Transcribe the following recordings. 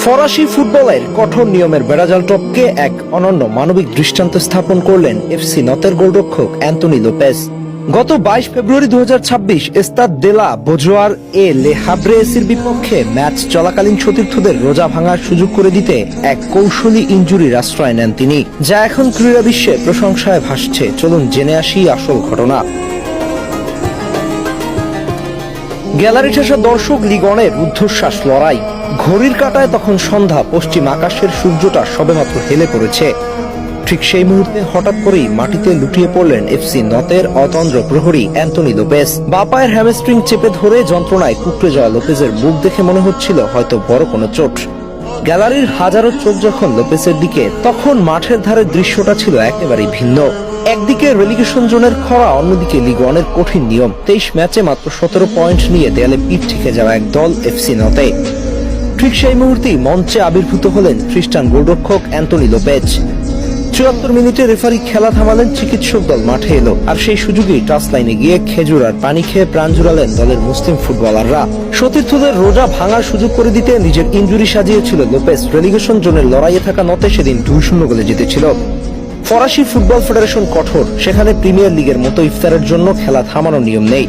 ফরাসি ফুটবলের কঠোর নিয়মের বেড়াজাল টপকে এক অনন্য মানবিক দৃষ্টান্ত স্থাপন করলেন এফসি নতের গোলরক্ষক অ্যান্তনি লোপেজ। গত 22 ফেব্রুয়ারি 2026 স্তাদ দে লা বোজোয়ার এ লে হাব্রেসির বিপক্ষে ম্যাচ চলাকালীন সতীর্থদের রোজা ভাঙার সুযোগ করে দিতে এক কৌশলী ইনজুরির আশ্রয় নেন তিনি, যা এখন ক্রীড়া বিশ্বে প্রশংসায় ভাসছে। চলুন জেনে আসি আসল ঘটনা। গ্যালারি ঠেসা দর্শক, লিগ ওয়ানের রুদ্ধশ্বাস লড়াই। ঘড়ির কাঁটায় তখন সন্ধ্যা, পশ্চিম আকাশের সূর্যটা সবেমাত্র হেলে পড়েছে। ঠিক সেই মুহূর্তে হঠাৎ করেই মাটিতে লুটিয়ে পড়লেন এফসি নতের অতন্দ্র প্রহরী অ্যান্তনি লোপেজ। বাঁ পায়ের হ্যামস্ট্রিং চেপে ধরে যন্ত্রণায় কুঁকড়ে যাওয়া লোপেজের মুখ দেখে মনে হচ্ছিল হয়তো বড় কোনো চোট। গ্যালারির হাজারো চোখ যখন লোপেজের দিকে, তখন মাঠের ধারের দৃশ্যটা ছিল একেবারেই ভিন্ন। একদিকে রেলিগেশন জোনের খরা, অন্যদিকে লিগ ওয়ানের কঠিন নিয়ম। 23 ম্যাচে মাত্র 17 পয়েন্ট নিয়ে দেয়ালে পিঠ ঠেকে যাওয়া এক দল এফসি নতে। ঠিক সেই মুহূর্তেই মঞ্চে আবির্ভূত হলেন খ্রিস্টান গোলরক্ষক অ্যান্তনি লোপেজ। 74 মিনিটে রেফারি খেলা থামালেন, চিকিৎসক দল মাঠে এলো, আর সেই সুযোগেই টাচ লাইনে গিয়ে খেজুর আর পানি খেয়ে প্রাণ জুড়ালেন দলের মুসলিম ফুটবলাররা। সতীর্থদের রোজা ভাঙার সুযোগ করে দিতে নিজের ইনজুরি সাজিয়েছিল লোপেজ। রেলিগেশন জোনের লড়াইয়ে থাকা নতে সেদিন 2-0 গোলে জিতেছিল। ফরাসি ফুটবল ফেডারেশন কঠোর, সেখানে প্রিমিয়ার লিগের মতো ইফতারের জন্য খেলা থামানোর নিয়ম নেই।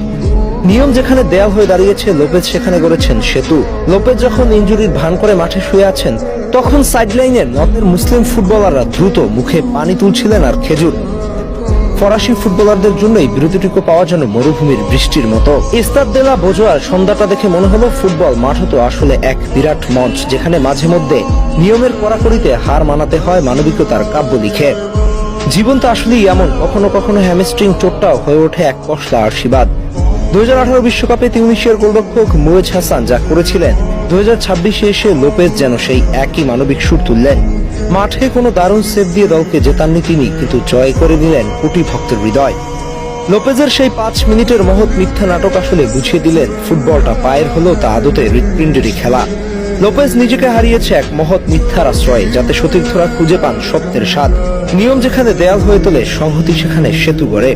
নিয়ম যেখানে দেয়াল হয়ে দাঁড়িয়েছে, লোপেজ সেখানে গড়েছেন সেতু। লোপেজ যখন ইনজুরির ভান করে মাঠে শুয়ে আছেন, তখন সাইডলাইনের নতের মুসলিম ফুটবলাররা দ্রুত মুখে পানি তুলছিলেন আর খেজুর। ফরাসি ফুটবলারদের জন্যই বিরতিটুকু পাওয়া যেন মরুভূমির বৃষ্টির মতো। স্তাদ দে লা বোজোয়ার সন্ধ্যাটা দেখে মনে হলো ফুটবল মাঠ তো আসলে এক বিরাট মঞ্চ, যেখানে মাঝে মধ্যে নিয়মের কড়াকড়িতে হার মানাতে হয় মানবিকতার কাব্য লিখে। জীবন তো আসলেই এমন, কখনো কখনো হ্যামস্ট্রিং চোটটাও হয়ে ওঠে এক পশলা আশীর্বাদ। 2018 বিশ্বকাপে তিউনিসিয়ার গোলরক্ষক মুয়েজ হাসান যা করেছিলেন, 2026-এ এসে লোপেজ যেন সেই একই মানবিক সুর তুললেন। মাঠে কোনো দারুণ সেভ দিয়ে দলকে জেতাননি তিনি, কিন্তু জয় করে নিলেন কোটি ভক্তের হৃদয়। লোপেজের সেই 5 মিনিটের মহৎ মিথ্যা নাটক আসলে বুঝিয়ে দিলেন ফুটবলটা পায়ের হলো তা আদতে হৃৎপিণ্ডেরই খেলা। লোপেজ নিজেকে হারিয়েছে এক মহৎ মিথ্যার আশ্রয়ে, যাতে সতীর্থরা খুঁজে পান সত্যের স্বাদ। নিয়ম যেখানে দেয়াল হয়ে তোলে, সংহতি সেখানে সেতু গড়ে।